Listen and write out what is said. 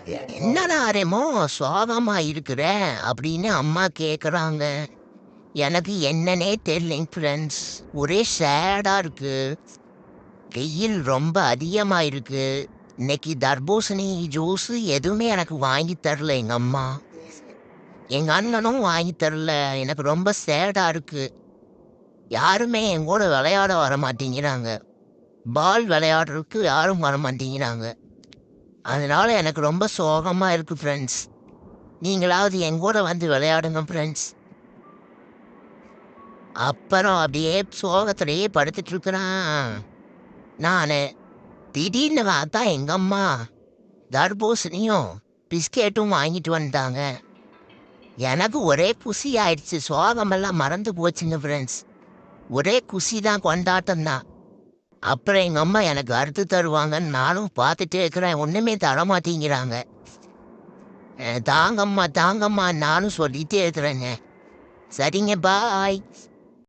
என்னடா ரெமோ சோகமா இருக்கிற அப்படின்னு அம்மா கேட்குறாங்க. எனக்கு என்னன்னே தெரியலைங்க ஃப்ரெண்ட்ஸ். ஒரே சேடாக இருக்கு. வெயில் ரொம்ப அதிகமாக இருக்கு. இன்னைக்கு தர்பூசணி ஜூஸ் எதுவுமே எனக்கு வாங்கி தரல எங்கள் அம்மா. எங்கள் அண்ணனும் வாங்கி தரல. எனக்கு ரொம்ப சேடாக இருக்கு. யாருமே என் கூட விளையாட வர மாட்டேங்கிறாங்க. பால் விளையாடுறதுக்கு யாரும் வர மாட்டேங்கிறாங்க. அதனால எனக்கு ரொம்ப சோகமாக இருக்கு ஃப்ரெண்ட்ஸ். நீங்களாவது என் கூட வந்து விளையாடுங்க ஃப்ரெண்ட்ஸ். அப்புறம் அப்படியே சோகத்திலேயே படுத்துட்டு இருக்கிறான். நான் திடீர்னு பார்த்தா எங்க அம்மா தர்பூசணியும் பிஸ்கெட்டும் வாங்கிட்டு வந்துட்டாங்க. எனக்கு ஒரே குஷி ஆயிடுச்சு. சோகமெல்லாம் மறந்து போச்சுங்க ஃப்ரெண்ட்ஸ். ஒரே குஷி தான், கொண்டாட்டம் தான். அப்புறம் எங்கள் அம்மா எனக்கு அறுத்து தருவாங்கன்னு நானும் பார்த்துட்டே இருக்கிறேன். ஒன்றுமே தரமாட்டேங்கிறாங்க. தாங்கம்மா தாங்கம்மா நானும் சொல்லிட்டே இருக்கிறேங்க. சரிங்க, பாய்.